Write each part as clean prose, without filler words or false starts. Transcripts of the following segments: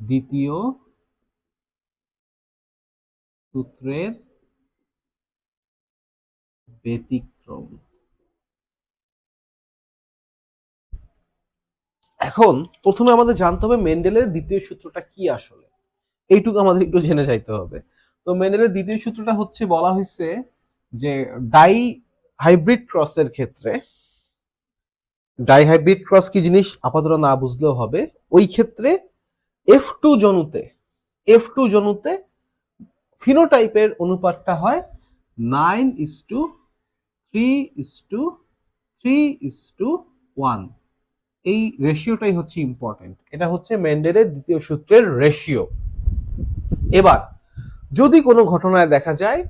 দ্বিতীয় সূত্রের ব্যতিক্রম। এখন প্রথমে আমাদের জানতে হবে মেন্ডেলের দ্বিতীয় সূত্রটা কি আসলে, এইটুকু আমাদের একটু জেনে যাইতে হবে। তো মেন্ডেলের দ্বিতীয় সূত্রটা হচ্ছে, বলা হয়েছে যে ডাই হাইব্রিড ক্রসের ক্ষেত্রে, ডাইহাইব্রিড ক্রস কি জিনিস আপাতত না বুঝলেও হবে, ওই ক্ষেত্রে F2 জনুতে ফিনোটাইপের অনুপাতটা হয় 9:3:3:1। এই রেশিওটাই হচ্ছে ইম্পর্টেন্ট, এটা হচ্ছে মেন্ডেলের দ্বিতীয় সূত্রের রেশিও। এবার যদি কোনো ঘটনায় দেখা যায়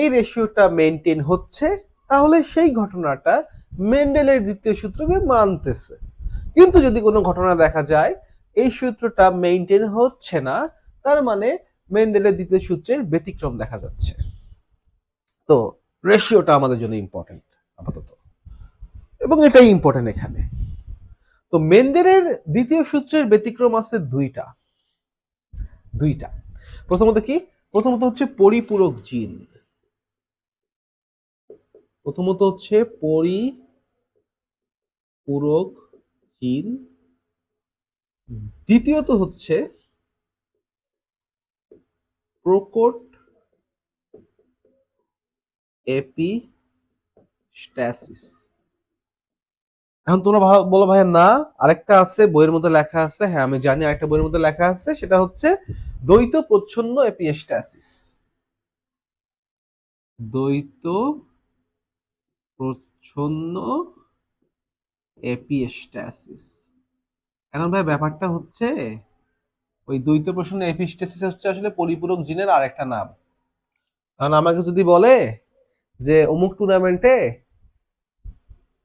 এই রেশিওটা মেনটেন হচ্ছে, তাহলে সেই ঘটনাটা মেন্ডেলের দ্বিতীয় সূত্রকে মানতেছে। কিন্তু যদি কোনো ঘটনা দেখা যায় এই সূত্রটা মেনটেন হচ্ছে না, তার মানে মেন্ডেলের দ্বিতীয় সূত্রের ব্যতিক্রম দেখা যাচ্ছে। তো রেশিওটা আমাদের জন্য ইম্পর্টেন্ট আপাতত, এবং এটাই ইম্পর্টেন্ট এখানে। তো মেন্ডেলের দ্বিতীয় সূত্রের ব্যতিক্রম আছে দুইটা। প্রথমত কি? প্রথমত হচ্ছে পরিপূরক জিন। দ্বিতীয়ত হচ্ছে প্রকট এপিস্ট্যাসিস। এখন তোমরা বলো ভাইয়া না, আরেকটা আছে বইয়ের মধ্যে লেখা আছে। হ্যাঁ আমি জানি আরেকটা বইয়ের মধ্যে লেখা আছে, সেটা হচ্ছে দ্বৈত প্রচ্ছন্ন এপিস্ট্যাসিস। দ্বৈত প্রচ্ছন্ন এপিস্ট্যাসিস। এখন ভাই ব্যাপারটা হচ্ছে, ওই দ্বৈত প্রচ্ছন্ন এপিস্ট্যাসিস হচ্ছে আসলে পরিপূরক জিনের আরেকটা নাম। কারণ আমাকে যদি বলে যে অমুক টুর্নামেন্টে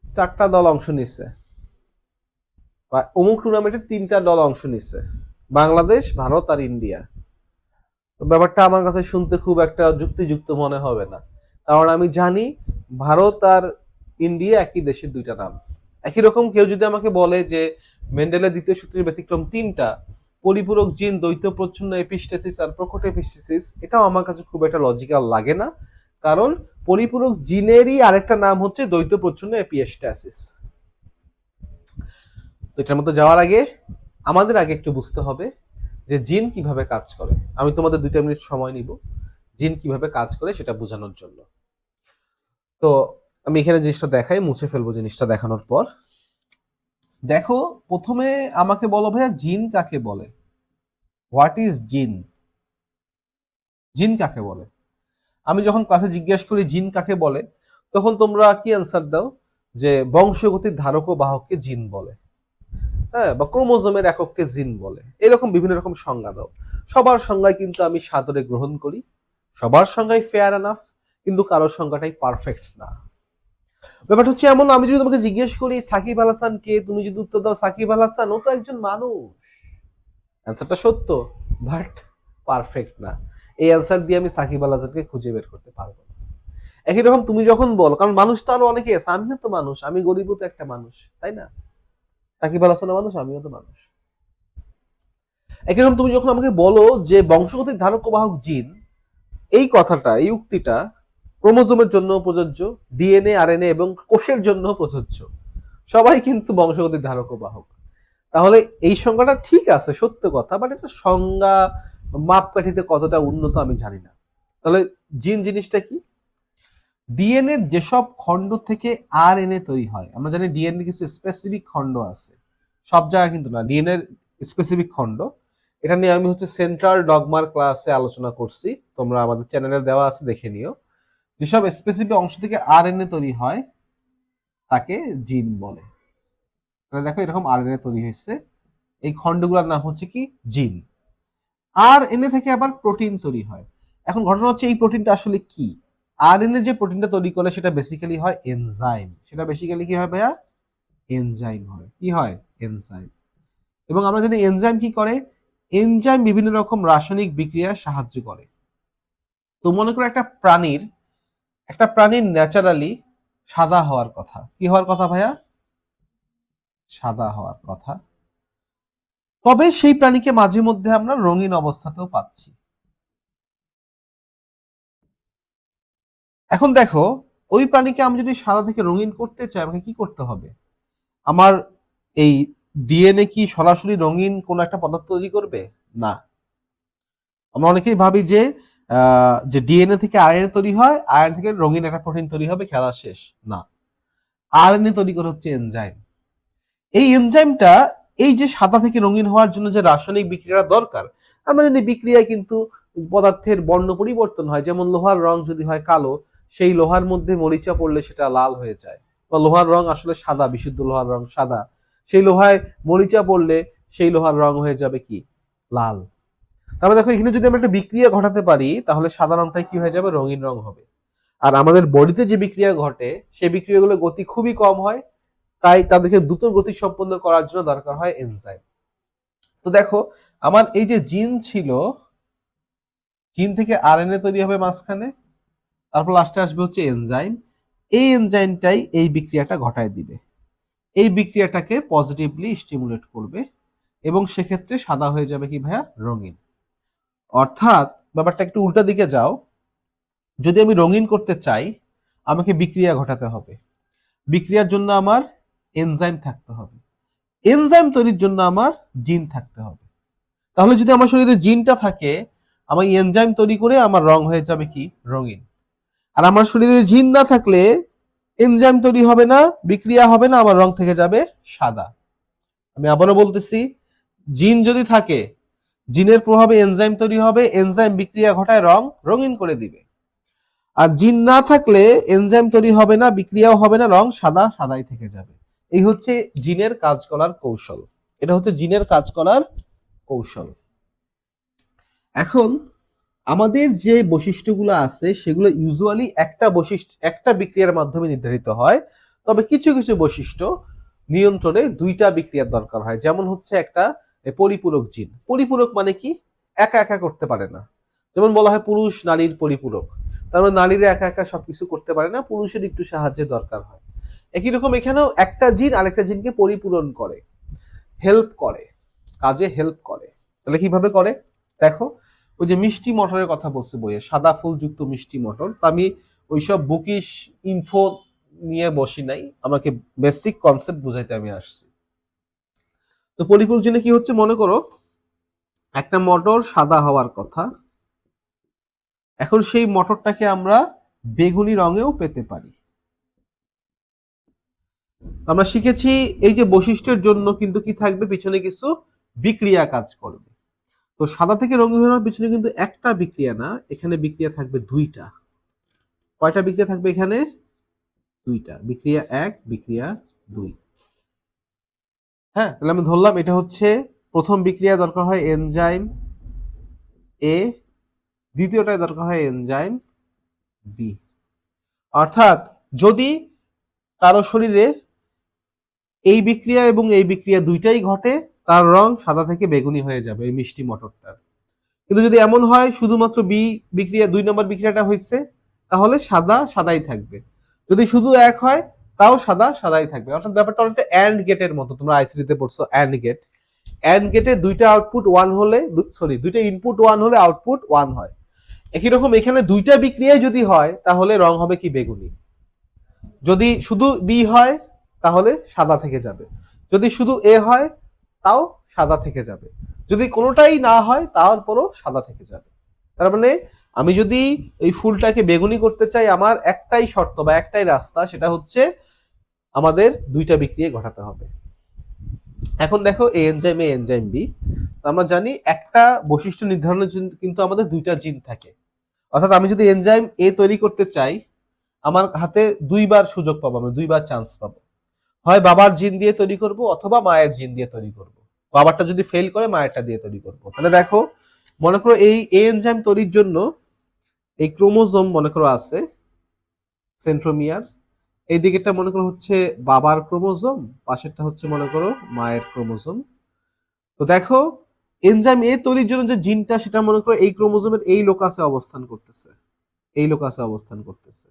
4টা দল অংশ নিচ্ছে, বা অমুক টুর্নামেন্টে 3টা দল অংশ নিচ্ছে, বাংলাদেশ, ভারত আর ইন্ডিয়া, তো ব্যাপারটা আমার কাছে শুনতে খুব একটা যুক্তিযুক্ত মনে হবে না। কারণ আমি জানি ভারত আর ইন্ডিয়া একই দেশের দুইটা নাম। একই রকম কেউ যদি আমাকে বলে যে মেন্ডেলের দ্বিতীয় সূত্রের ব্যতিক্রম 3টা, পরিপূরক জিন, দ্বৈত প্রচ্ছন্ন এপিস্টেসিস আর প্রকট এপিস্টেসিস, এটাও আমার কাছে খুব একটা লজিক্যাল লাগে না। কারণ পরিপূরক জিনেরই আরেকটা নাম হচ্ছে দ্বৈত প্রচ্ছন্ন এপিস্ট্যাসিস। তো এটার মধ্যে যাওয়ার আগে আমাদের আগে একটু বুঝতে হবে যে জিন কিভাবে কাজ করে। আমি তোমাদের 2টা মিনিট সময় নিব জিন কিভাবে কাজ করে সেটা বোঝানোর জন্য। তো আমি এখানে জিনিসটা দেখাই, মুছে ফেলবো জিনিসটা দেখানোর পর। দেখো, প্রথমে আমাকে বলো ভাইয়া জিন কাকে বলে, হোয়াট ইজ জিন? জিন কাকে বলে? আমি যখন ক্লাসে জিজ্ঞেস করি জিন কাকে বলে, তখন তোমরা কি অ্যান্সার দাও? যে বংশগতির ধারক ও বাহককে জিন বলে, হ্যাঁ, বা ক্রোমোজোমের একককে জিন বলে, এরকম বিভিন্ন রকম সংজ্ঞা দাও। সবার সংজ্ঞায় কিন্তু আমি সাদরে গ্রহণ করি, সবার সংজ্ঞায় ফেয়ার এনাফ, কিন্তু কারোর সংজ্ঞাটাই পারফেক্ট না। ব্যাপারটা হচ্ছে এমন, আমি যদি তোমাকে জিজ্ঞেস করি সাকিব আল হাসান কে, তুমি যদি উত্তর দাও সাকিব আল হাসান, ও তো একজন মানুষ, অ্যান্সারটা সত্য, বাট পারফেক্ট না। এই অ্যান্সার দিয়ে আমি সাকিব আল হাসানকে খুঁজে বের করতে পারবো না। একই রকম তুমি যখন বলো, কারণ মানুষ তো আরো অনেকে আছে, আমিও তো মানুষ, আমি গরিবও তো একটা মানুষ, তাই না? সাকিব আল হাসানও মানুষ, আমিও তো মানুষ। একই রকম তুমি যখন আমাকে বলো যে বংশগতির ধারক ও বাহক জিন, এই কথাটা, এই উক্তিটা ক্রোমোজোমের জন্য প্রযোজ্য, ডিএনএ, আরএনএ এবং কোষের জন্য প্রযোজ্য। সবাই কিন্তু বংশগতির ধারক ও বাহক। তাহলে এই সংজ্ঞাটা ঠিক আছে, সত্য কথা, বাট এটা সংজ্ঞা মাপকাঠিতে কতটা উন্নত আমি জানি না। তাহলে জিন জিনিসটা কি? ডিএনএ যেসব খণ্ড থেকে আরএনএ তৈরি হয়, আমরা জানি ডিএনএ কিছু স্পেসিফিক খণ্ড আছে, সব জায়গায় কিন্তু না, ডিএনএ স্পেসিফিক খণ্ড। এটা নিয়ে আমি হচ্ছে সেন্ট্রাল ডগমার ক্লাসে আলোচনা করছি, তোমরা আমাদের চ্যানেলে দেওয়া আছে, দেখে নিও। যেসব স্পেসিফিক অংশ থেকে আরএনএ তৈরি হয় তাকে জিন বলে। তাহলে দেখো এরকম আরএনএ তৈরি হয়েছে, এই খণ্ডগুলোর নাম হচ্ছে কি? জিন। আরএনএ থেকে আবার প্রোটিন তৈরি হয়। এখন ঘটনা হচ্ছে এই প্রোটিনটা আসলে কি? আরএনএ যে প্রোটিনটা তৈরি করে সেটা বেসিক্যালি হয় এনজাইম। সেটা বেসিক্যালি কি হয় ভাইয়া? এনজাইম হয়। কি হয়? এনজাইম। এবং আমরা জানি এনজাইম কি করে? এনজাইম বিভিন্ন রকম রাসায়নিক বিক্রিয়ায় সাহায্য করে। তো মনে করো একটা প্রাণীর ন্যাচারালি সাদা হওয়ার কথা। কি হওয়ার কথা ভাইয়া? সাদা হওয়ার কথা। তবে সেই প্রাণীকে মাঝে মধ্যে আমরা রঙিন অবস্থাতেও পাচ্ছি। এখন দেখো, ওই প্রাণীকে আমি যদি সাদা থেকে রঙিন করতে চাই আমাকে কি করতে হবে? আমার এই ডিএনএ কি সরাসরি রঙিন কোন একটা পদার্থ তৈরি করবে? না। আমরা অনেকেই ভাবি যে ডিএনএ থেকে আরএনএ তৈরি হয়, আরএনএ থেকে রঙিন একটা প্রোটিন তৈরি হবে, খেলা শেষ। না, আরএনএ তৈরি করা হচ্ছে এনজাইম। এই এনজাইমটা এই যে সাদা থেকে রঙিন হওয়ার জন্য যে রাসায়নিক বিক্রিয়া দরকার, আমরা যদি বিক্রিয়ায় কিন্তু পদার্থের বর্ণ পরিবর্তন হয়, যেমন লোহার রং যদি হয় কালো, সেই লোহার মধ্যে মরিচা পড়লে সেটা লাল হয়ে যায়। বা লোহার রং আসলে সাদা, বিশুদ্ধ লোহার রং সাদা, সেই লোহায় মরিচা পড়লে সেই লোহার রং হয়ে যাবে কি লাল। তাহলে দেখো, এখানে যদি আমরা একটা বিক্রিয়া ঘটাতে পারি তাহলে সাদা রংটাই কি হয়ে যাবে, রঙিন রং হবে। আর আমাদের বডিতে যে বিক্রিয়া ঘটে সেই বিক্রিয়াগুলোর গতি খুবই কম হয়, তাই তাদেরকে দ্রুত গতি সম্পন্ন করার জন্য দরকার হয় এনজাইম। তো দেখো, আমার এই যে জিন ছিল, জিন থেকে আরএনএ তৈরি হবে মাঝখানে, তারপর লাস্টে আসবে হচ্ছে এনজাইম। এই এনজাইমটাই এই বিক্রিয়াটা ঘটায় দিবে, এই বিক্রিয়াটাকে পজিটিভলি স্টিমুলেট করবে, এবং সেক্ষেত্রে সাদা হয়ে যাবে কি ভাইয়া, রঙিন। অর্থাৎ ব্যাপারটা একটু উল্টা দিকে যাও, যদি আমি রঙিন করতে চাই আমাকে বিক্রিয়া ঘটাতে হবে, বিক্রিয়ার জন্য আমার এনজাইম থাকতে হবে, এনজাইম তৈরির জন্য আমার জিন থাকতে হবে। তাহলে যদি আমার শরীরে জিনটা থাকে, আমি এনজাইম তৈরি করে আমার রং হয়ে যাবে কি রঙিন। আর আমার শরীরে জিন না থাকলে এনজাইম তৈরি হবে না, বিক্রিয়া হবে না, আমার রং থেকে যাবে সাদা। আমি আবারও বলতেছি, জিন যদি থাকে, জিনের প্রভাবে এনজাইম তৈরি হবে, এনজাইম বিক্রিয়া ঘটায় রং রঙিন করে দিবে। আর জিন না থাকলে এনজাইম তৈরি হবে না, বিক্রিয়াও হবে না, রং সাদা সাদাই থেকে যাবে। এই হচ্ছে জিনের কাজ করার কৌশল, এটা হচ্ছে জিনের কাজ করার কৌশল। এখন আমাদের যে বৈশিষ্ট্যগুলো আছে সেগুলো ইউজুয়ালি একটা বিক্রিয়ার মাধ্যমে নির্ধারিত হয়, তবে কিছু কিছু বৈশিষ্ট্য নিয়ন্ত্রণে দুইটা বিক্রিয়ার দরকার হয়। যেমন হচ্ছে একটা পরিপূরক জিন। পরিপূরক মানে কি, একা একা করতে পারে না। যেমন বলা হয় পুরুষ নারীর পরিপূরক, তার মানে নারীরা একা একা সবকিছু করতে পারে না, পুরুষের একটু সাহায্যের দরকার হয়। একই রকম এখানেও একটা জিন আরেকটা জিনকে পরিপূরণ করে, হেল্প করে, কাজে হেল্প করে। তাহলে কিভাবে করে দেখো, ওই যে মিষ্টি মটরের কথা বলছে বইয়ে, সাদা ফুলযুক্ত মিষ্টি মটর, তো আমি ওইসব বুকিশ ইনফো নিয়ে বসি নাই, আমাকে বেসিক কনসেপ্ট বুঝাইতে আমি আসছি। তো পরিপূরক জিনে কি হচ্ছে, মনে করো একটা মটর সাদা হওয়ার কথা, এখন সেই মটরটাকে আমরা বেগুনি রঙেও পেতে পারি। আমরা শিখেছি এই যে বৈশিষ্ট্যের জন্য কিন্তু কি থাকবে, পিছনে কিছু বিক্রিয়া কাজ করবে। তো সাদা থেকে রঙিন হওয়ার পিছনে কিন্তু একটা বিক্রিয়া না, এখানে বিক্রিয়া থাকবে দুইটা। কয়টা বিক্রিয়া থাকবে এখানে, দুইটা বিক্রিয়া, এক বিক্রিয়া দুই। হ্যাঁ, তাহলে আমি ধরলাম এটা হচ্ছে প্রথম বিক্রিয়া, দরকার হয় এনজাইম এ, দ্বিতীয়টায় দরকার হয় এনজাইম বি। অর্থাৎ যদি কারো শরীরে এই বিক্রিয়া এবং এই বিক্রিয়া দুইটাই ঘটে, তার রং সাদা থেকে বেগুনি হয়ে যাবে এই মিষ্টি মটরটার। কিন্তু যদি এমন হয় শুধুমাত্র বি বিক্রিয়া, 2 নম্বর বিক্রিয়াটা হয়েছে, তাহলে সাদা সাদাই থাকবে। যদি শুধু এক হয় তাও সাদা সাদাই থাকবে। অর্থাৎ ব্যাপারটা অনেকটা অ্যান্ড গেটের মতো, তোমরা আইসিটিতে পড়ছো অ্যান্ড গেট। অ্যান্ড গেটে দুইটা আউটপুট ওয়ান হলে, সরি, দুইটা ইনপুট ওয়ান হলে আউটপুট ওয়ান হয়। একই রকম এখানে দুইটা বিক্রিয়াই যদি হয় তাহলে রং হবে কি বেগুনি। যদি শুধু বি হয় তাহলে সাদা থেকে যাবে, যদি শুধু এ হয় তাও সাদা থেকে যাবে, যদি কোনোটাই না হয় তারপরও সাদা থেকে যাবে। তার মানে আমি যদি এই ফুলটাকে বেগুনি করতে চাই, আমার একটাই শর্ত বা একটাই রাস্তা, সেটা হচ্ছে আমাদের দুইটা বিক্রিয়া ঘটাতে হবে। এখন দেখো এ এনজাইম এ এনজাইম বি, আমরা জানি একটা বৈশিষ্ট্য নির্ধারণের জন্য কিন্তু আমাদের দুইটা জিন থাকে। অর্থাৎ আমি যদি এনজাইম এ তৈরি করতে চাই, আমার হাতে দুইবার সুযোগ পাবো, আমি দুইবার চান্স পাবো। হয় বাবার জিন দিয়ে তৈরি করব অথবা মায়ের জিন দিয়ে তৈরি করব। বাবারটা যদি ফেল করে মায়েরটা দিয়ে তৈরি করব। তাহলে দেখো, মনে করো এই এনজাইম তৈরির জন্য এই ক্রোমোজোম মনে করো আছে সেন্ট্রোমিয়ার, এই দিকেরটা মনে করো হচ্ছে বাবার ক্রোমোজোম, পাশেরটা হচ্ছে মনে করো মায়ের ক্রোমোজোম। তো দেখো, এনজাইম এ তৈরির জন্য যে জিনটা, সেটা মনে করো এই ক্রোমোজোমের এই লোকাসে অবস্থান করতেছে, এই লোকাসে অবস্থান করতেছে।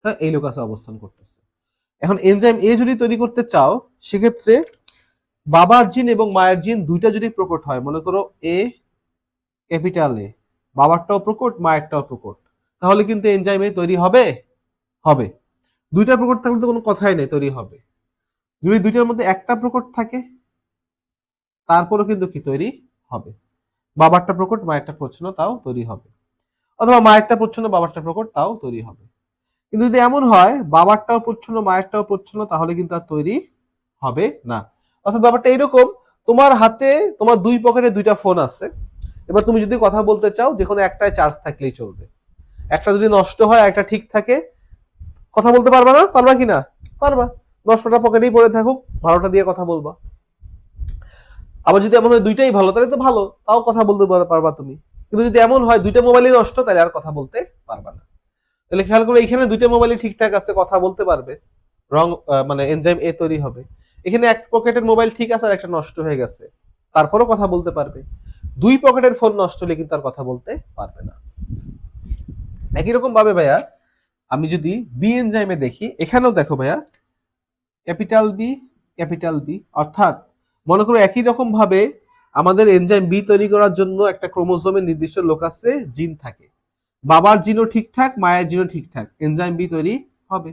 হ্যাঁ, এই লোকাসে অবস্থান করতেছে। এখন এনজাইম এ যদি তৈরি করতে চাও, সেক্ষেত্রে বাবার জিন এবং মায়ের জিন দুইটা যদি প্রকট হয়, মনে করো এ ক্যাপিটাল এ, বাবারটাও প্রকট মায়েরটাও প্রকট, তাহলে কিন্তু এনজাইম এ তৈরি হবে, হবে। দুইটা প্রকট থাকলে তো কোনো কথাই নেই, তৈরি হবে। যদি দুইটার মধ্যে একটা প্রকট থাকে তারপরও কিন্তু কি তৈরি হবে, বাবারটা প্রকট মায়েরটা প্রচ্ছন্ন তাও তৈরি হবে, অথবা মায়েরটা প্রচ্ছন্ন বাবারটা প্রকট তাও তৈরি হবে। কিন্তু যদি এমন হয় বাবারটাও প্রচ্ছন্ন মায়েরটাও প্রচ্ছন্ন, তাহলে কিন্তু আর তৈরি হবে না। অর্থাৎ ব্যাপারটা এরকম, তোমার হাতে তোমার দুই পকেটে দুইটা ফোন আছে, এবার তুমি যদি কথা বলতে চাও যে কোনো একটায় চার্জ থাকলেই চলবে, একটা যদি নষ্ট হয় একটা ঠিক থাকে, কথা বলতে পারবা না? পারবা কি না? পারবা। 10টা পকেটেই পড়ে থাকুক, 12টা দিয়ে কথা বলবা। আবার যদি এমন হয় দুইটাই ভালো, তাহলে তো ভালো, তাও কথা বলতে পারবা তুমি। কিন্তু যদি এমন হয় দুইটা মোবাইলই নষ্ট, তাহলে আর কথা বলতে পারবা না। তাহলে খেয়াল করো, এখানে দুইটা মোবাইলই ঠিকঠাক আছে, কথা বলতে পারবে, রং মানে এনজাইম এ তৈরি হবে। এখানে এক পকেটের মোবাইল ঠিক আছে আর একটা নষ্ট হয়ে গেছে, তারপরও কথা বলতে পারবে। দুই পকেটের ফোন নষ্ট হলে কিন্তু আর কথা বলতে পারবে না। একই রকম ভাবে ভাইয়া আমি যদি বি এনজাইমে দেখি, এখানেও দেখো ভাইয়া ক্যাপিটাল বি, অর্থাৎ মনে করো একই রকম ভাবে আমাদের এনজাইম বি তৈরি করার জন্য একটা ক্রোমোজোমের নির্দিষ্ট লোকাসে জিন থাকে, বাবার জিনও ঠিকঠাক মায়ের জিনও ঠিকঠাক, এনজাইম বি তৈরি হবে।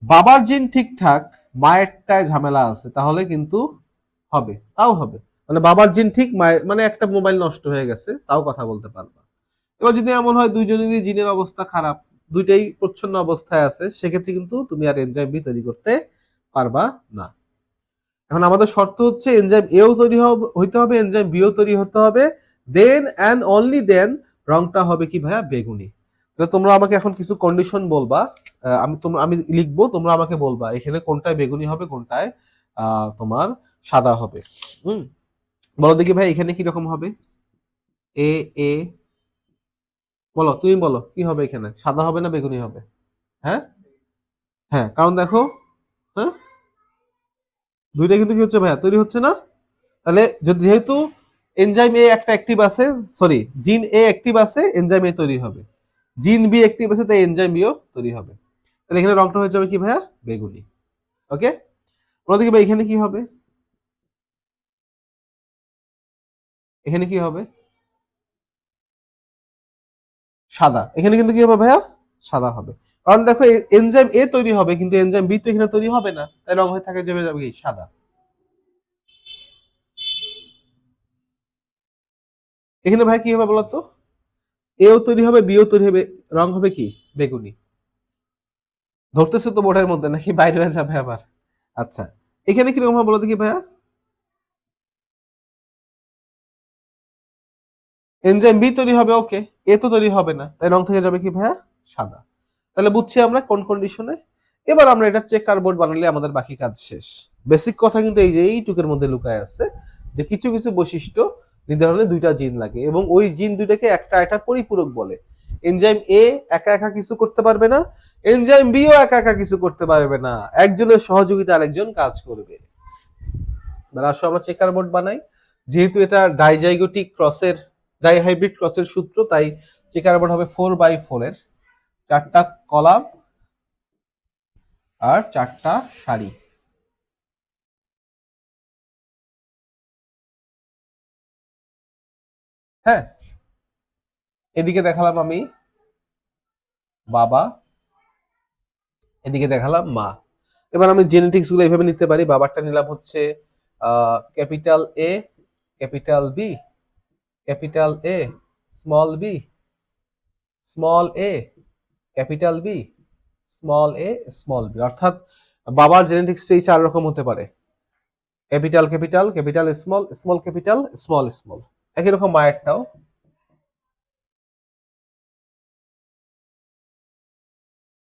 বাবার জিন ঠিকঠাক মায়েরটায় ঝামেলা আছে, তাহলে কিন্তু হবে, তাও হবে। মানে বাবার জিন ঠিক মায়ের, মানে একটা মোবাইল নষ্ট হয়ে গেছে তাও কথা বলতে পারবা। এবার যদি এমন হয় দুইজনেরই জিনের অবস্থা খারাপ, দুইটাই প্রচ্ছন্ন অবস্থায় আছে, সেক্ষেত্রে কিন্তু তুমি আর এনজাইম বি তৈরি করতে পারবা না। এখন আমাদের শর্ত হচ্ছে এনজাইম এও তৈরি হইতে হবে, এনজাইম বিও তৈরি হতে হবে, দেন অ্যান্ড অনলি দেন রংটা হবে কি ভাইয়া? বেগুনি। তাহলে তোমরা আমাকে এখন কিছু কন্ডিশন বলবা, আমি লিখবো, তোমরা আমাকে বলবা এখানে কোনটায় বেগুনি হবে কোনটায় তোমার সাদা হবে। হুম, বলো দেখি ভাই এখানে কি রকম হবে? এ এ বলো, তুমি বলো কি হবে এখানে, সাদা হবে না বেগুনি হবে? হ্যাঁ, হ্যাঁ, কারণ দেখো, হ্যাঁ, দুইটা কিন্তু কি হচ্ছে ভাইয়া? তৈরি হচ্ছে না? তাহলে যদি যেহেতু এনজাইম এ একটা অ্যাক্টিভ আছে, সরি জিন এ অ্যাক্টিভ আছে, এনজাইম এ তৈরি হবে, জিন বি অ্যাক্টিভ আছে তাই এনজাইম বিও তৈরি হবে। তাহলে এখানে রংটা হয়ে যাবে কি ভাইয়া? বেগুনি। ওকে, বলো দেখি ভাই এখানে কি হবে, এখানে কি হবে? সাদা। এখানে কিন্তু কি হবে ভাইয়া? সাদা হবে। কারণ দেখো এনজাইম এ তৈরি হবে কিন্তু এনজাইম বি তো এখানে তৈরি হবে না, তাই রং হয়ে থাকে যাবে যাবে কি সাদা। এখানে ভাই কি হবে বলতো? এও তৈরি হবে বিও তৈরি হবে, রং হবে কি? বেগুনি। ধরতেছে তো বোর্ডের মধ্যে নাকি বাইরে হয়ে যাবে আবার? আচ্ছা, এখানে কিরকম হবে বলো দেখি ভাইয়া? এনজাইম বি তৈরি হবে, ওকে, এ তো তৈরি হবে না, তাই রং থেকে যাবে কি ভাইয়া? সাদা। তাহলে বুঝছি আমরা কোন কন্ডিশনে। এবার আমরা এটা চেকার বোর্ড বানালে আমাদের বাকি কাজ শেষ। বেসিক কথা কিন্তু এই যে এইটুকের মধ্যে লুকায় আছে, যে কিছু কিছু বৈশিষ্ট্য নির্ধারণে দুইটা জিন লাগে এবং ওই জিন দুইটাকে একটা একটা পরিপূরক বলে। এনজাইম এ একা একা কিছু করতে পারবে না, এনজাইম বিও একা একা কিছু করতে পারবে না, একজনের সহযোগিতা আরেকজন কাজ করবে। এবার আসো আমরা চেকার বোর্ড বানাই। যেহেতু এটা ডাইজাইগোটিক ক্রসের, ডাইহাইব্রিড ক্রসের সূত্র, তাই চেকার বোর্ড হবে 4x4 এর, 4টা কলাম আর 4টা সারি। হ্যাঁ, এদিকে দেখালাম আমি বাবা, এদিকে দেখালাম মা। এবার আমি জেনেটিক্স গুলো এইভাবে নিতে পারি, বাবারটা নিলাম হচ্ছে capital A, capital B, capital A, small B, small A, capital B, small A, small B. অর্থাৎ বাবার জেনেটিক্স এই 4 রকম হতে পারে, capital capital, capital small, small capital, small small. একই রকম মায়েরটাও।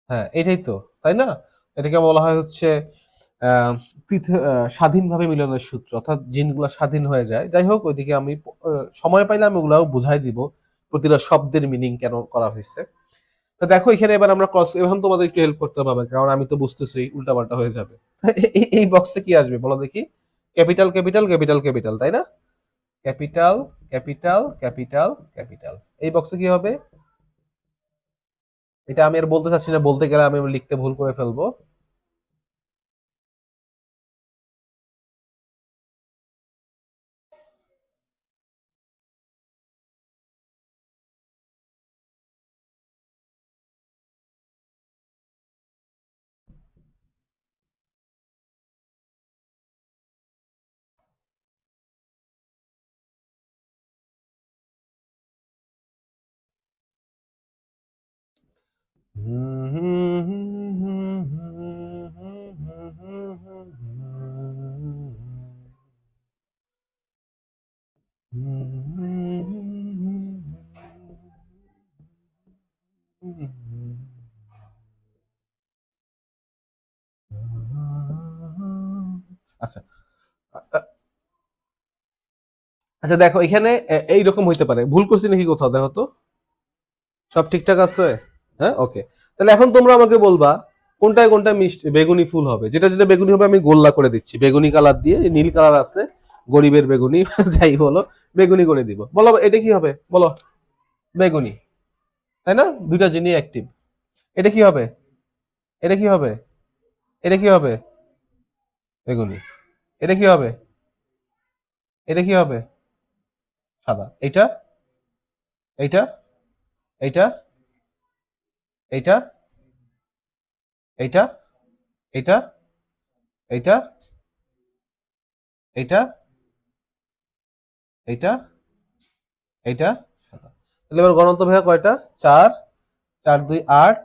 হ্যাঁ, এটাই তো, তাই না? এটাকে বলা হয় হচ্ছে স্বাধীনভাবে মিলনের সূত্র, অর্থাৎ জিনগুলো স্বাধীন হয়ে যায়। যাই হোক, ওইদিকে আমি সময় পাইলে আমি ওগুলাও বুঝাই দিব, প্রতিটা শব্দের মিনিং কেন করা হয়েছে। তো দেখো এখানে এবার আমরা ক্রস, এখন তোমাদের একটু হেল্প করতে হবে কারণ আমি তো বুঝতেছি উল্টাপাল্টা হয়ে যাবে। এই বক্সে কি আসবে বলো দেখি? ক্যাপিটাল ক্যাপিটাল ক্যাপিটাল ক্যাপিটাল, তাই না? ক্যাপিটাল ক্যাপিটাল ক্যাপিটাল ক্যাপিটাল, এই বক্সে কি হবে? এটা আমি আর বলতে চাচ্ছি না, বলতে গেলে আমি লিখতে ভুল করে ফেলবো। আচ্ছা আচ্ছা, দেখো এখানে এইরকম হইতে পারে, ভুল করছি নাকি কোথাও, দেখো তো সব ঠিকঠাক আছে। হ্যাঁ, ওকে। তাহলে এখন তোমরা আমাকে বলবা কোনটায় কোনটা মিষ্টি বেগুনি ফুল হবে, যেটা যেটা বেগুনি হবে আমি গোল্লা করে দিচ্ছি, বেগুনি কালার দিয়ে, নীল কালার আছে গরিবের বেগুনি যাই বলো, বেগুনি করে দিব। বলো এটা কি হবে, বলো। বেগুনি, তাই না? দুইটা জিনিস অ্যাক্টিভ। এটা কি হবে, এটা কি হবে, এটা কি হবে, বেগুনি। এটা কি হবে, এটা কি হবে, সাদা। এটা, এইটা, এইটা, এইটা, এইটা, এইটা, এইটা, এইটা, এইটা, এইটা, সাদা। তাহলে এবার গণন্ত ভাইয়া কয়টা? চার, চার দুই আট,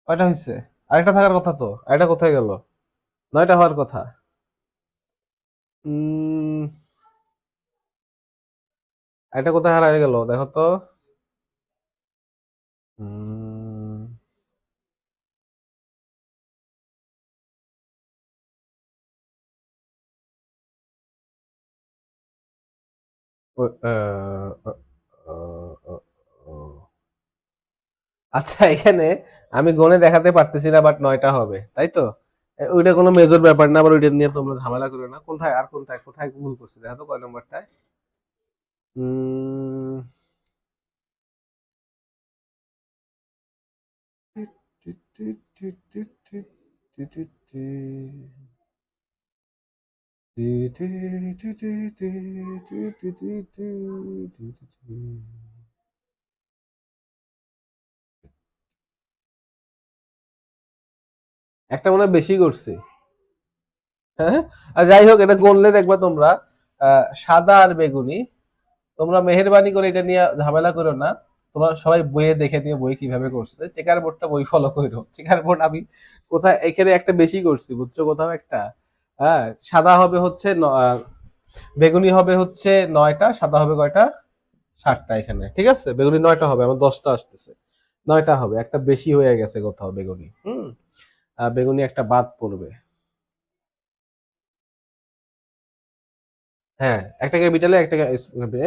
কয়টা হয়েছে? আরেকটা থাকার কথা তো, আরেকটা কোথায় গেল? নয়টা হওয়ার কথা। উম আরেকটা কোথায় হারায় গেল দেখো তো। উম, ও- আহ, আহ, আহ, আহ, আহ। আচ্ছা, এখানে আমি গণে দেখাতে পারতেছি না, বাট নয়টা হবে, তাই তো? ওইটা কোনো মেজর ব্যাপার না, আবার ওইটা নিয়ে তোমরা ঝামেলা করো না। কোথায় আর কোনটায়, কোথায় ভুল করছে দেখো তো, কয় নম্বরটায়? উম, একটা মনে হয় বেশি করছি। হ্যাঁ, আর যাই হোক, এটা গণলে দেখবা তোমরা সাদা আর বেগুনি। তোমরা মেহেরবানি করে এটা নিয়ে ঝামেলা করো না। তোমরা সবাই বইয়ে দেখে নিয়ে বই কিভাবে করছে, চেকার বোর্ডটা বই ফলো করো। চেকার বোর্ড আমি কোথায় এখানে একটা বেশি করছি বুঝছো, কোথাও একটা। হ্যাঁ, সাদা হবে হচ্ছে বেগুনি হবে হচ্ছে নয়টা, সাদা হবে কয়টা? সাতটা। এখানে ঠিক আছে, বেগুনি নয়টা হবে, আমার 10টা আসতেছে। নয়টা হবে, একটা বেশি হয়ে গেছে কোথাও বেগুনি। বেগুনি একটা বাদ পড়বে। হ্যাঁ, একটা ক্যাপিটালে একটা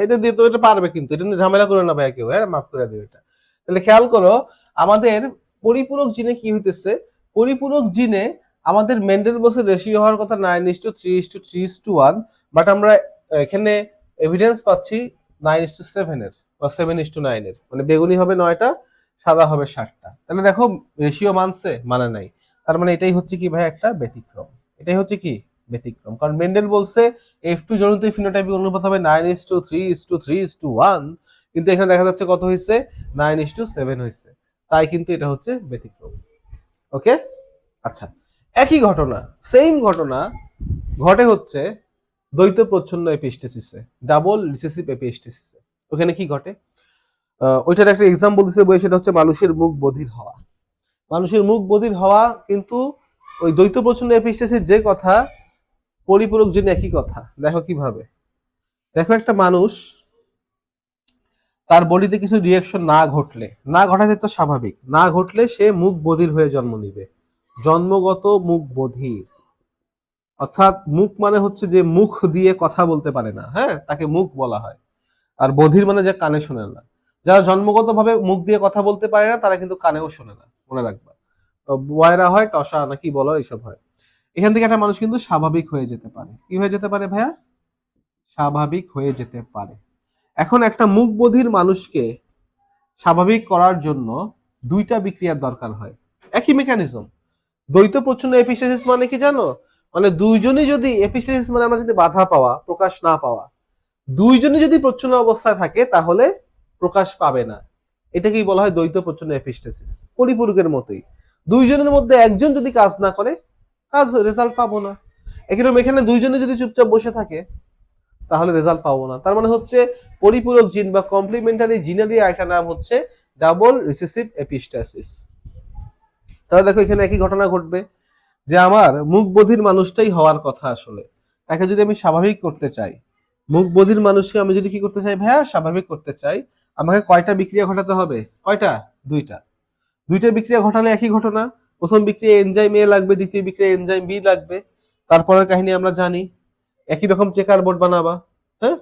এটা দিয়ে তো এটা পারবে, কিন্তু এটা নিয়ে ঝামেলা করে না ভাইয়া কেউ, হ্যাঁ মাফ করে দিও এটা। তাহলে খেয়াল করো, আমাদের পরিপূরক জিনে কি হইতেছে? পরিপূরক জিনে আমাদের মেন্ডেল বসে রেশিও হওয়ার কথা 9:3:3:1, বাট আমরা এখানে এভিডেন্স পাচ্ছি 9:7 এর বা 7:9 এর, মানে বেগুনি হবে নয়টা, সাদা হবে 7টা। তাহলে দেখো রেশিও মানছে, মানে নাই। তার মানে এটাই হচ্ছে কি ভাই, একটা ব্যতিক্রম। এটাই হচ্ছে কি ব্যতিক্রম, কারণ মেন্ডেল বলছে F2 জনিত ফিনোটাইপিক অনুপাত হবে 9:3:3:1, কিন্তু এখানে দেখা যাচ্ছে কত হয়েছে, 9:7 হয়েছে। তাই কিন্তু এটা হচ্ছে ব্যতিক্রম। ওকে, আচ্ছা। একই ঘটনা, সেম ঘটনা ঘটে হচ্ছে দ্বৈত প্রচ্ছন্ন এপিস্টেসিসে, ডাবল রিসেসিভ এপিস্টেসিসে। ওখানে কি ঘটে? ওইটার একটা এক্সাম্পল দিছে বই, সেটা হচ্ছে মানুষের মুখ বধির হওয়া। মানুষের মুখ বধির হওয়া কিন্তু ওই দ্বৈত প্রচ্ছন্ন এপিস্টেসিস যে কথা, পরিপূরক জন্য একই কথা। দেখো কিভাবে, দেখো একটা মানুষ, তার বডিতে কিছু রিয়াকশন না ঘটলে, না ঘটাতে তো স্বাভাবিক, না ঘটলে সে মুখ বধির হয়ে জন্ম নিবে। জন্মগত মুখ বধির, অর্থাৎ মুখ মানে হচ্ছে যে মুখ দিয়ে কথা বলতে পারে না, হ্যাঁ, তাকে মুখ বলা হয়। আর বধির মানে যে কানে শোনে না। যারা জন্মগত ভাবে মুখ দিয়ে কথা বলতে পারে না, তারা কিন্তু কানেও শোনে না, মনে রাখবা। বয়রা হয়, টসা নাকি বলো, এইসব হয়। এখান থেকে একটা মানুষ কিন্তু স্বাভাবিক হয়ে যেতে পারে। কি হয়ে যেতে পারে ভাইয়া? স্বাভাবিক হয়ে যেতে পারে। এখন একটা মুখ বধির মানুষকে স্বাভাবিক করার জন্য দুইটা বিক্রিয়ার দরকার হয়। একই মেকানিজম। দ্বৈত প্রচ্ছন্ন এপিস্টেসিস মানে কি জানো? মানে দুইজনই যদি, এপিস্টেসিস মানে আমরা যদি বাধা পাওয়া, প্রকাশ না পাওয়া, দুইজনই যদি প্রচ্ছন্ন অবস্থায় থাকে তাহলে প্রকাশ পাবে না। এটাকেই বলা হয় দ্বৈত প্রচ্ছন্ন এপিস্টেসিস। পরিপূরকের মতোই, দুইজনের মধ্যে একজন যদি কাজ না করে, কাজ রেজাল্ট পাবো না। এখানে দুইজনে যদি চুপচাপ বসে থাকে, তাহলে রেজাল্ট পাবো না। তার মানে হচ্ছে পরিপূরক জিন বা কমপ্লিমেন্টারি জিনেরই একটা নাম হচ্ছে ডাবল রিসেসিভ এপিস্টাসিস। তাহলে দেখো এখানে একই ঘটনা ঘটবে, যে আমার মুখ বধির মানুষটাই হওয়ার কথা আসলে। তাকে যদি আমি স্বাভাবিক করতে চাই, মুখ বধির মানুষকে আমি যদি কি করতে চাই ভাইয়া, স্বাভাবিক করতে চাই, আমাকে কয়টা বিক্রিয়া ঘটাতে হবে? কয়টা? দুইটা। দুইটা বিক্রিয়া ঘটালে একই ঘটনা। প্রথম বিক্রিয়া এনজাইম এ লাগবে, দ্বিতীয় বিক্রিয়া এনজাইম বি লাগবে। তারপরের কাহিনী আমরা জানি। একই রকম চেকার বোর্ড বানাবা। হ্যাঁ,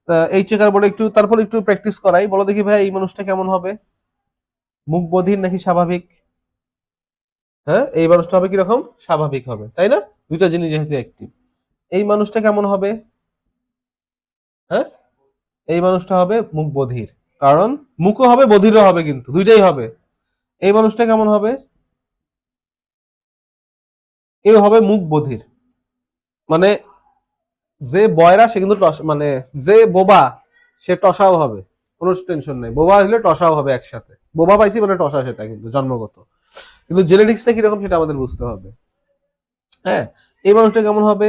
তা এই চেকার বোর্ডে একটু তারপর একটু প্র্যাকটিস করাই, বলো দেখি ভাই এই মানুষটা কেমন হবে, মুখ বধির নাকি স্বাভাবিক? হ্যাঁ, এই মানুষটা হবে কিরকম? স্বাভাবিক হবে, তাই না? দুইটা জিনিস যেহেতু অ্যাক্টিভ। এই মানুষটা কেমন হবে? হ্যাঁ, এই মানুষটা হবে মুখ বধির, কারণ মুখও হবে বধিরও হবে, কিন্তু দুইটাই হবে। এই মানুষটা কেমন হবে? এ হবে মুখ বধির। মানে যে বয়রা সে কিন্তু মানে যে বোবা সে টসাও হবে, কোনো টেনশন নেই। বোবা হলে টসাও হবে একসাথে। বোবা পাইছি মানে টসা, সেটা কিন্তু জন্মগত। কিন্তু জেনেটিক্সটা কিরকম সেটা আমাদের বুঝতে হবে। হ্যাঁ, এই মানুষটা কেমন হবে?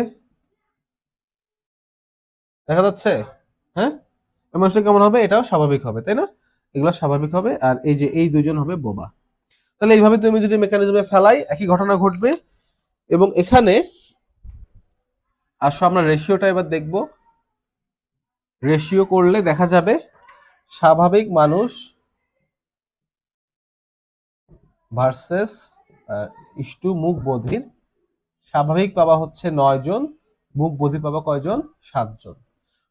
দেখা যাচ্ছে? হ্যাঁ, এই মানুষটা কেমন হবে? এটাও স্বাভাবিক হবে, তাই না? এগুলো স্বাভাবিক হবে, আর এই যে এই দুইজন হবে বোবা। তাহলে এইভাবে তুমি যদি মেকানিজমে ফেলাই একই ঘটনা ঘটবে। এবং এখানে আসো আমরা রেশিওটা এবার দেখব। রেশিও করলে দেখা যাবে স্বাভাবিক মানুষ ভার্সেস ইস্টু মুখ বধির। স্বাভাবিক পাবা হচ্ছে 9 জন, মুখ বধির পাবা কয়জন? 7 জন।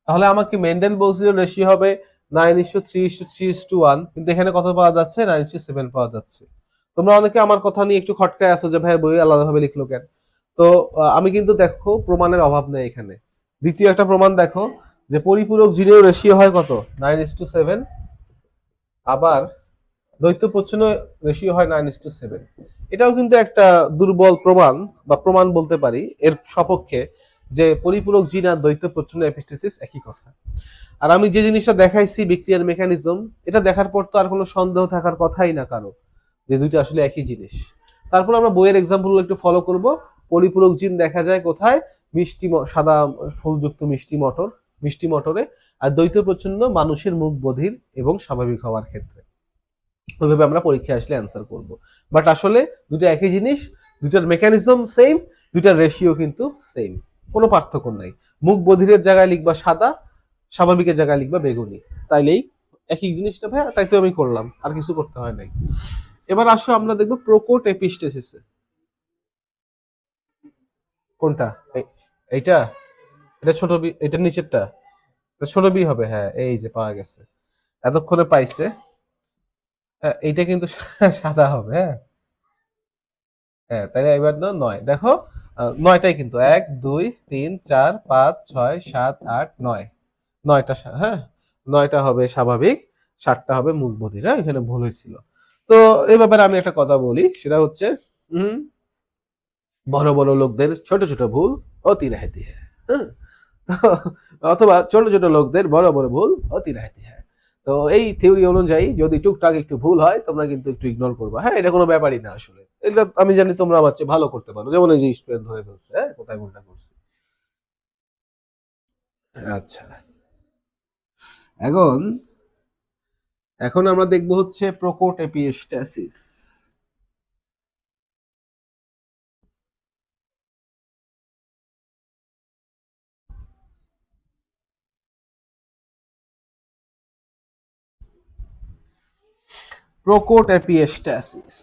তাহলে আমাকে মেন্ডেল বলছিল রেশিও হবে 9:3:3:1, কিন্তু এখানে কত পাওয়া যাচ্ছে? 9:7 পাওয়া যাচ্ছে। তোমরা অনেকে আমার কথা নিয়ে একটু খটকায় আছো যে ভাই বই আলাদাভাবে লিখলো কেন। তো আমি কিন্তু দেখো প্রমাণের অভাব নেই এখানে। দ্বিতীয় একটা প্রমাণ দেখো, যে পরিপূরক জিনের রেশিও হয় কত? 9:7। আবার দ্বৈত প্রচ্ছন্ন রেশিও হয় 9:7। এটাও কিন্তু একটা দুর্বল প্রমাণ, বা প্রমাণ বলতে পারি এর সপক্ষে, যে পরিপূরক জিন আর দ্বৈত প্রচ্ছন্ন এপিস্টেসিস একই কথা। আর আমি যে জিনিসটা দেখাইছি বিক্রিয়ার মেকানিজম, এটা দেখার পর তো আর কোনো সন্দেহ থাকার কথাই না কারো, যে দুইটা আসলে একই জিনিস। তারপর আমরা বইয়ের এক্সাম্পলগুলো একটু ফলো করব। পরিপূরক জিন দেখা যায় কোথায়? মিষ্টি সাদা ফুলযুক্ত মিষ্টি মটরে। আর দ্বৈত প্রচ্ছন্ন মানুষের মুখ বধির এবং স্বাভাবিক হওয়ার ক্ষেত্রে। ওইভাবে আমরা পরীক্ষায় আসলে অ্যান্সার করব। বাট আসলে দুটো একই জিনিস, দুটার মেকানিজম সেম, দুটার রেশিও কিন্তু সেম, কোনো পার্থক্য নাই। মুখ বধিরের জায়গায় লিখবা সাদা, স্বাভাবিকের জায়গায় লিখবা বেগুনি, তাইলেই একই জিনিসটা ভাই, তাই তো আমি করলাম, আর কিছু করতে হয় নাই। এবার আসো আমরা দেখবো প্রোকোট এপিস্টেসিসে। কোনটা? এইটা? এটা ছোট বি, এটা নিচেরটা? এটা ছোট বি হবে, হ্যাঁ এই যে পাওয়া গেছে, এতক্ষণে পাইছে। হ্যাঁ, এইটা কিন্তু সাদা হবে। হ্যাঁ, হ্যাঁ, তাহলে এবার দাও 9, দেখো 9টাই কিন্তু 1 2 3 4 5 6 7 8 9, 9টা। হ্যাঁ, 9টা হবে স্বাভাবিক, 7টা হবে মুখ বধির। হ্যাঁ, এখানে ভুল হয়েছিল। তো এই ব্যাপারে আমি একটা কথা বলি, সেটা হচ্ছে হম বড় বড় লোকদের ছোট ছোট ভুল অতি রেহাতি হ্যাঁ। হ্যাঁ, অথবা ছোট ছোট লোকদের বড় বড় ভুল অতি রেহাতি হ্যাঁ। তো এই থিওরি অনুযায়ী যদি টুকটাক একটু ভুল হয় তোমরা কিন্তু একটু ইগনোর করবা। হ্যাঁ, এটা কোনো ব্যাপারই না আসলে। এটা আমি জানি তোমরা আমার চেয়ে ভালো করতে পারো, যেমন এই যে স্টুডেন্ট ধরে ফেলছে, হ্যাঁ কোথায় ভুলটা করছে। আচ্ছা, এখন এখন আমরা দেখবো হচ্ছে প্রোকোট এপিস্টাসিস। প্রোকোট এপিস্টাসিস।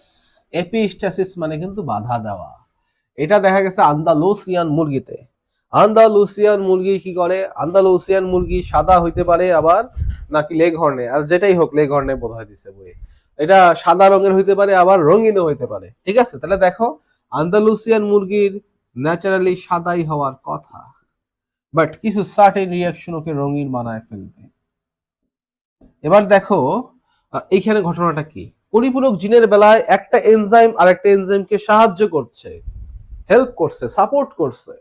এপিস্টাসিস মানে কিন্তু বাধা দেওয়া। এটা দেখা গেছে আন্দালুসিয়ান মুরগিতে। আন্দালুসিয়ান মুরগি কি করে? আন্দালুসিয়ান মুরগি সাদা হইতে পারে, আবার নাকি লেগ হর্নে, আর যেটাই হোক লেগ হর্নে বোধ হয় দিছে বইয়ে। এটা সাদা রঙের হইতে পারে, আবার রঙিনও হইতে পারে। ঠিক আছে, তাহলে দেখো আন্দালুসিয়ান মুরগির ন্যাচারালি সাদাই হওয়ার কথা, বাট কিছু সার্টেন রিয়াকশন ওকে রঙিন বানায় ফেলবে। এবার দেখো এইখানে ঘটনাটা কি? পরিপূরক জিনের বেলায় একটা এনজাইম আর একটা এনজাইমকে সাহায্য করছে, হেল্প করছে, সাপোর্ট করছে।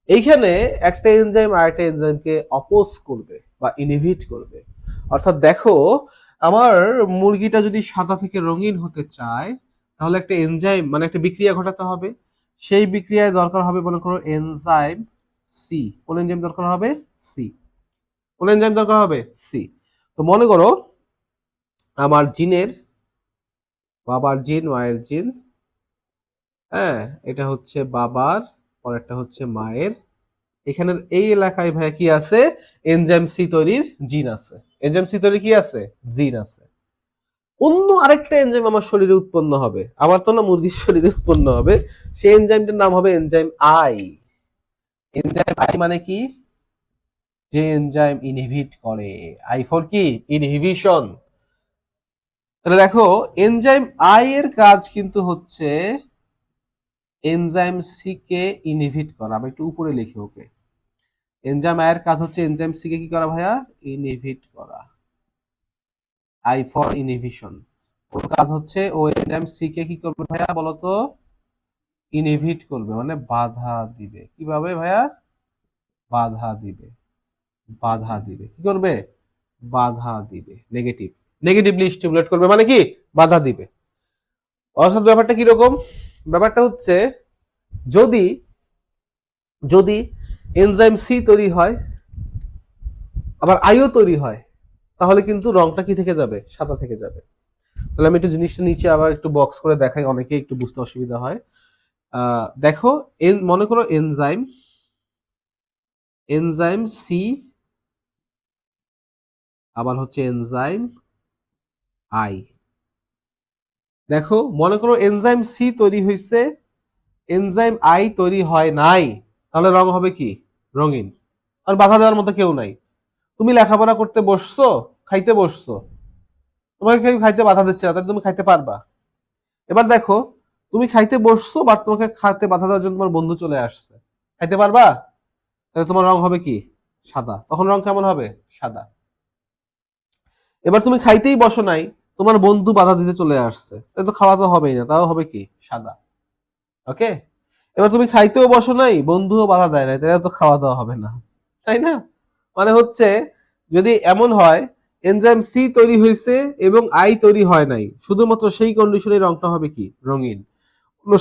এইখানে একটা এনজাইম আর একটা এনজাইমকে অপোজ করবে বা ইনহিবিট করবে। অর্থাৎ দেখো, আমার মুরগিটা যদি সাদা থেকে রঙিন হতে চায়, তাহলে একটা এনজাইম মানে একটা বিক্রিয়া ঘটাতে হবে। সেই বিক্রিয়ায় দরকার হবে মনে করো এনজাইম সি। কোন এনজাইম দরকার হবে? সি। কোন এনজাইম দরকার হবে? সি। তো মনে করো আমার জিনের, বাবার জিন, মায়ের জিন, হ্যাঁ, এটা হচ্ছে বাবার, পরেরটা হচ্ছে মায়ের। এখানের এই এলাকায় ভাইয়া কি আছে? এনজাইম সি তৈরির জিন আছে। এনজাইম সি তৈরির কি আছে? জিন আছে। অন্য আরেকটা এনজাইম আমার শরীরে উৎপন্ন হবে, আমার তো না, মুরগির শরীরে উৎপন্ন হবে। সেই এনজাইমটার নাম হবে এনজাইম আই। এনজাইম আই মানে কি? যে এনজাইম ইনহিবিট করে। আই ফর কি? ইনহিবিশন। তাহলে দেখো, এনজাইম আই এর কাজ কিন্তু হচ্ছে এনজাইম সি কে ইনহিবিট করা। আমি একটু উপরে লিখি, ওকে। এনজাইম আই এর কাজ হচ্ছে এনজাইম সি কে কি করা ভাইয়া? ইনহিবিট করা। I for inhibition. ওর কাজ হচ্ছে ও এনজাইম সি কে কি করবে ভাইয়া বলতো? ইনহিবিট করবে, মানে বাধা দিবে। কিভাবে ভাইয়া? বাধা দিবে। বাধা দিবে। কি করবে? বাধা দিবে। নেগেটিভ, নেগেটিভলি স্টিমুলেট করবে, মানে কি? বাধা দিবে। অর্থাৎ ব্যাপারটা কি রকম? ব্যাপারটা হচ্ছে, যদি যদি এনজাইম সি তৈরি হয়, আবার আইও তৈরি হয়, তাহলে কিন্তু রংটা কি থেকে যাবে? সাদা থেকে যাবে। তাহলে আমি একটু জিনিসটা নিচে আবার একটু বক্স করে দেখাই, অনেকে একটু বুঝতে অসুবিধা হয়। দেখো, মনে করো এনজাইম এনজাইম সি, আবার হচ্ছে এনজাইম আই। দেখো, মনে করো এনজাইম সি তৈরি হয়েছে, এনজাইম আই তৈরি হয় নাই, তাহলে রং হবে কি? রঙিন। আর বাধা দেওয়ার মতো কেউ নাই। তুমি লেখাপড়া করতে বসছো, খাইতে বসছো, তোমাকে কেউ খাইতে বাধা দিচ্ছে না, তাহলে তুমি খাইতে পারবা। এবার দেখো, তুমি খাইতে বসছো, বাট তোমাকে খাইতে বাধা দেওয়ার জন্য তোমার বন্ধু চলে আসছে, খাইতে পারবা? তাহলে তোমার রং হবে কি? সাদা। তখন রং কেমন হবে? সাদা। এবার তুমি খাইতেই বসো নাই, তোমার বন্ধু বাধা দিতে চলে আসছে, তাই তো খাওয়া তো হবেই না, তাও হবে কি? সাদা। ওকে। এবার তুমি খাইতেও বসো নাই, বন্ধুও বাধা দেয় নাই, তাহলে তো খাওয়া দাওয়া হবে না, তাই না? মানে হচ্ছে, যদি এমন হয় এনজাইম সি তৈরি হয়েছে এবং আই তৈরি হয় নাই, শুধুমাত্র সেই কন্ডিশনে রংটা হবে কি? রঙিন।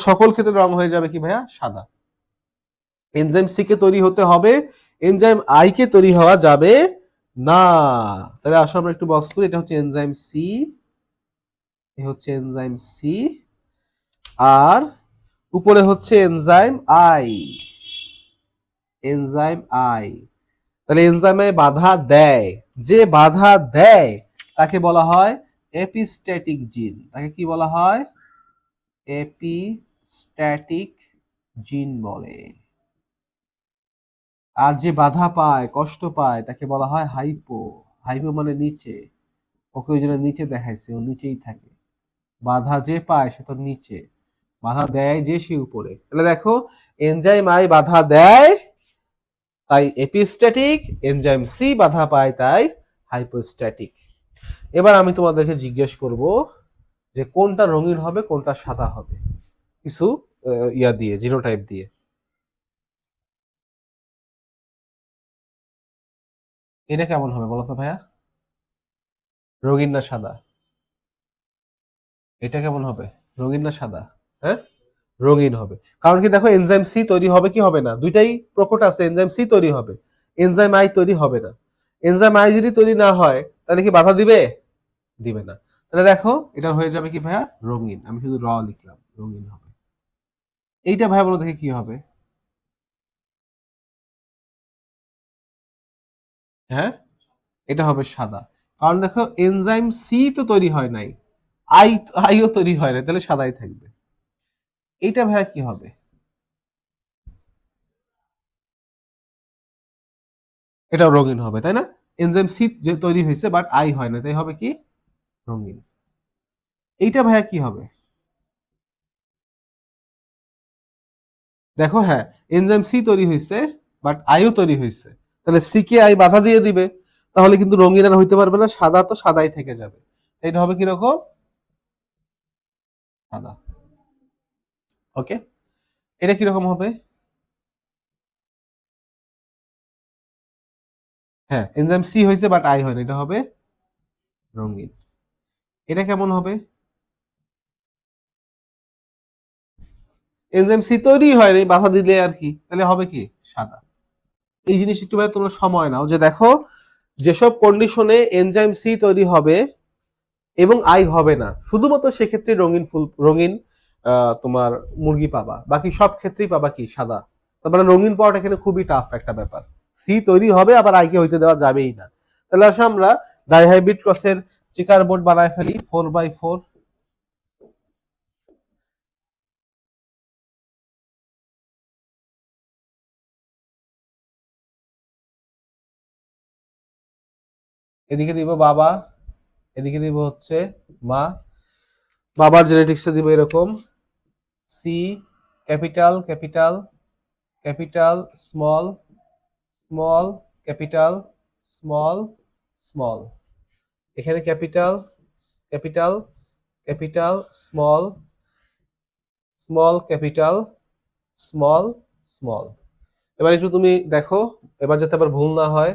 সকল ক্ষেত্রে রং হয়ে যাবে কি ভাইয়া? সাদা। এনজাইম সি কে তৈরি হতে হবে, এনজাইম আই কে তৈরি হওয়া যাবে না। তাহলে আসলে আমরা একটু বক্স করি। এটা হচ্ছে এনজাইম সি, এ হচ্ছে এনজাইম সি, আর উপরে হচ্ছে এনজাইম আই। Enzyme I. তাহলে এনজাইমে বাধা দেয়, যে বাধা দেয় তাকে বলা হয় এপিস্ট্যাটিক জিন। তাকে কি বলা হয়? এপিস্ট্যাটিক জিন বলে। আর যে বাধা পায়, কষ্ট পায়, তাকে বলা হয় হাইপো। হাইপো মানে নিচে। ওকে ওই জন্য নিচে দেখাইছে, ও নিচেই থাকে। বাধা যে পায় সে তো নিচে, বাধা দেয় যে সে উপরে। তাহলে দেখো, এনজাইম আই বাধা দেয় তাই এপিস্ট্যাটিক, এনজাইম সি বাধা পায় তাই হাইপোস্ট্যাটিক। এবার আমি তোমাদেরকে জিজ্ঞেস করব যে কোনটা রঙিন হবে, কোনটা সাদা হবে, কিছু ইয়া দিয়ে, জিনোটাইপ দিয়ে। এটা কেমন হবে বলো তো ভাইয়া? রঙিন না সাদা? এটা কেমন হবে? রঙিন না সাদা? হ্যাঁ, রঙিন হবে। কারণ কি, দেখো, এনজাইম সি তৈরি হবে কি হবে না, দুইটাই প্রকট আছে। এনজাইম সি তৈরি হবে, এনজাইম আই তৈরি হবে না। এনজাইম আই যদি তৈরি না হয়, তাহলে কি বাধা দিবে? দিবে না। তাহলে দেখো, এটা হয়ে যাবে কি ভাইয়া? রঙিন। আমি শুধু র লিখলাম, রঙিন হবে। এইটা ভাইয়া বলো দেখে কি হবে? হ্যাঁ, এটা হবে সাদা। কারণ দেখো, এনজাইম সি তো তৈরি হয় নাই, আই আইও তৈরি হয় নাই, তাহলে সাদাই থাকবে। এইটা ভাইয়া কি হবে? এটাও রঙিন হবে, তাই না? এনজাইম সি যে তৈরি হয়েছে, বাট আই হয় না, তাই হবে কি? রঙিন। এইটা ভাইয়া কি হবে? দেখো, হ্যাঁ, এনজাইম সি তৈরি হয়েছে, বাট আইও তৈরি হয়েছে, তাহলে সি কে আই বাধা দিয়ে দিবে, তাহলে কিন্তু রঙিন আর হইতে পারবে না, সাদা তো সাদাই থেকে যাবে। এটা হবে কিরকম? সাদা। ওকে। এটা কিরকম হবে? হ্যাঁ, এনজাইম সি হয়েছে বাট আই হয় না, এটা হবে রঙিন। এটা কেমন হবে? এনজাইম সি তৈরি হয়নি, বাধা দিলে আর কি, তাহলে হবে কি? সাদা। এই জিনিস একটু ভাই তোমরা সময় নাও, যে দেখো, যেসব কন্ডিশনে এনজাইম সি তৈরি হবে এবং আই হবে না, শুধুমাত্র সেক্ষেত্রে রঙিন ফুল, রঙিন তোমার মুরগি পাবা, বাকি সব ক্ষেত্রেই পাবা কি সাদা। তার মানে রঙিন পাওয়াটা এখানে খুবই টাফ একটা ব্যাপার। সি তৈরি হবে আবার আই কে হইতে দেওয়া যাবেই না। তাহলে আসলে আমরা ডাইহাইব্রিড ক্রসের চেকার বোর্ড বানায় ফেলি 4x4। এদিকে দিব বাবা, এদিকে দিব হচ্ছে মা। বাবার জেনেটিক্সটা দিব এরকম C capital capital capital small small capital small small. এখানে capital capital capital small small capital small small. এবার একটু তুমি দেখো, এবার যাতে আবার ভুল না হয়।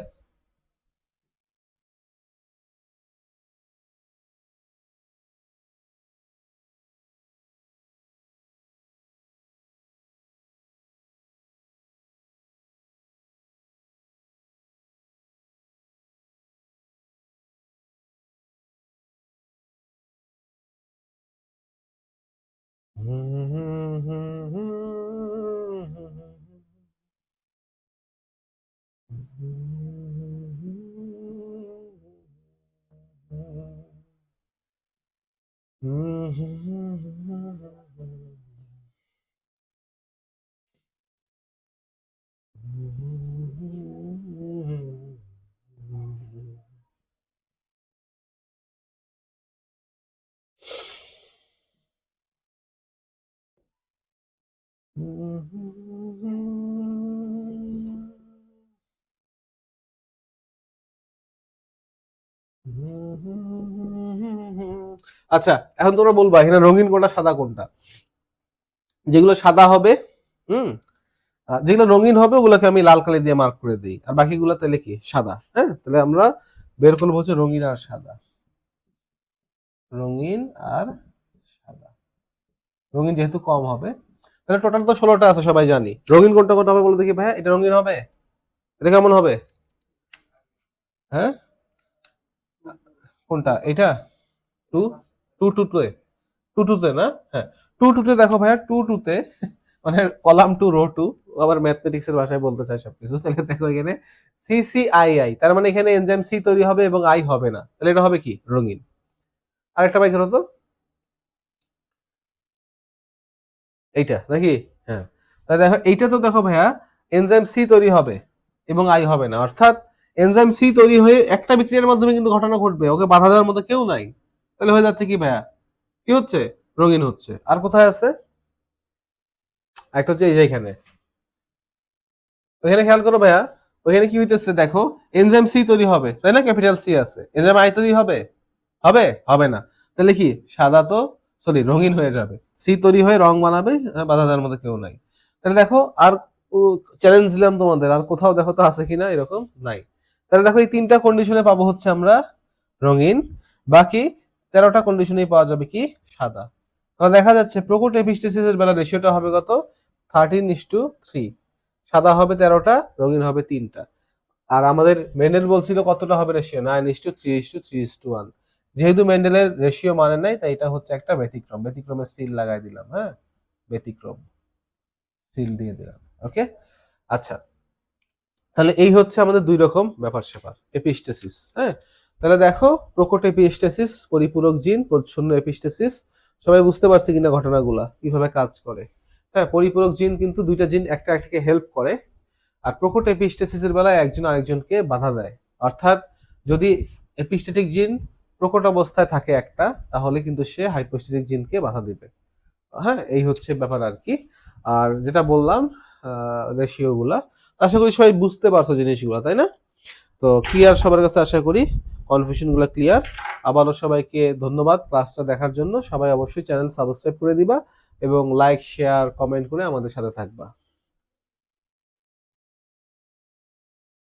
আচ্ছা, এখন তোমরা বলবা এখানে রঙিন কোনটা সাদা কোনটা। যেগুলো সাদা হবে, হুম, যেগুলো রঙিন হবে ওগুলোকে আমি লাল কালি দিয়ে মার্ক করে দিই, আর বাকিগুলো তাহলে কি সাদা। হ্যাঁ, তাহলে আমরা বের করবো হচ্ছে রঙিন আর সাদা, রঙিন আর সাদা। রঙিন যেহেতু কম হবে, তাহলে টোটাল তো 16টা আছে সবাই জানি। রঙিন কোনটা কোনটা হবে বলে দেখি ভাই, এটা রঙিন হবে, এটা কেমন হবে? হ্যাঁ, কোনটা এটা? Two two two two two টুতে না? হ্যাঁ, টু টুতে দেখো ভাইয়া, টু টুতে মানে কলাম টু রো টু, আবার ম্যাথমেটিক্স এর ভাষায় বলতে চাই সবকিছু। তাহলে দেখো এখানে সি সি আই আই, তার মানে এখানে এনজাইম সি তৈরি হবে এবং আই হবে না, তাহলে এটা হবে কি রঙিন। আরেকটা বাইক হলো তো এইটা নাকি? হ্যাঁ, তাহলে দেখো এইটা তো দেখো ভাইয়া এনজাইম সি তৈরি হবে এবং আই হবে না, অর্থাৎ এনজাইম সি তৈরি হয়ে একটা বিক্রিয়ার মাধ্যমে কিন্তু ঘটনা ঘটবে, ওকে বাধা দেওয়ার মতো কেউ নাই। তাহলে হয়ে যাচ্ছে কি ভাইয়া, কি হচ্ছে? রঙিন হচ্ছে। আর কোথায় আছে? একটা হচ্ছে এই যে এখানে, ওখানে খেয়াল করো ভাইয়া, ওখানে কি হইতেছে দেখো, এনজাইম সি তৈরি হবে তাই না, ক্যাপিটাল সি আছে, এনজাইম আই তৈরি হবে, হবে হবে না, তাহলে কি সাদা তো, সরি রঙিন হয়ে যাবে। সি তৈরি হয়ে রং বানাবে, বাধা দেওয়ার মধ্যে কেউ নাই। তাহলে দেখো আর চ্যালেঞ্জ দিলাম তোমাদের, আর কোথাও দেখো তো আছে কিনা এরকম, নাই। তাহলে দেখো এই 3টা কন্ডিশনে পাবো হচ্ছে আমরা রঙিন, বাকি 13টা কন্ডিশনেই পাওয়া যাবে কি সাদা। তাহলে দেখা যাচ্ছে প্রকট এপিস্টেসিসের বেলা রেশিওটা হবে কত? 13:3। সাদা হবে 13টা, রঙিন হবে 3টা। আর আমাদের মেন্ডেল বলছিল কতটা হবে রেশিও, 9:3:3:1। যেহেতু মেন্ডেলের রেশিও মানে নাই, তাই এটা হচ্ছে একটা ব্যতিক্রম, ব্যতিক্রমের সিল লাগাই দিলাম। হ্যাঁ, ব্যতিক্রম সিল দিয়ে দিলাম। ওকে, আচ্ছা, তাহলে এই হচ্ছে আমাদের 2 রকম ব্যাপার স্যাপার এপিস্টেসিস। হ্যাঁ, তাহলে দেখো প্রকট এপিস্টেসিস, পরিপূরক জিন, প্রচ্ছন্ন এপিস্টেসিস, সবাই বুঝতে পারছে কিনা ঘটনাগুলা কিভাবে কাজ করে। হ্যাঁ, পরিপূরক জিন কিন্তু 2টা জিন একটা একটাকে হেল্প করে, আর প্রকট এপিস্টেসিসের বেলায় একজন আরেকজনকে বাধা দেয়। অর্থাৎ যদি এপিস্টেটিক জিন প্রকট অবস্থায় থাকে একটা, তাহলে কিন্তু সে হাইপোস্টেটিক জিনকে বাধা দিবে। হ্যাঁ, এই হচ্ছে ব্যাপার আর কি। আর যেটা বললাম রেশিও গুলা, আশা করি সবাই বুঝতে পারছো জিনিসগুলো, তাই না? তো ক্লিয়ার সবার কাছে, আশা করি কনফিউশন গুলো ক্লিয়ার। আবারও সবাইকে ধন্যবাদ ক্লাসটা দেখার জন্য। সবাই অবশ্যই চ্যানেল সাবস্ক্রাইব করে দিবা এবং লাইক শেয়ার কমেন্ট করে আমাদের সাথে থাকবা।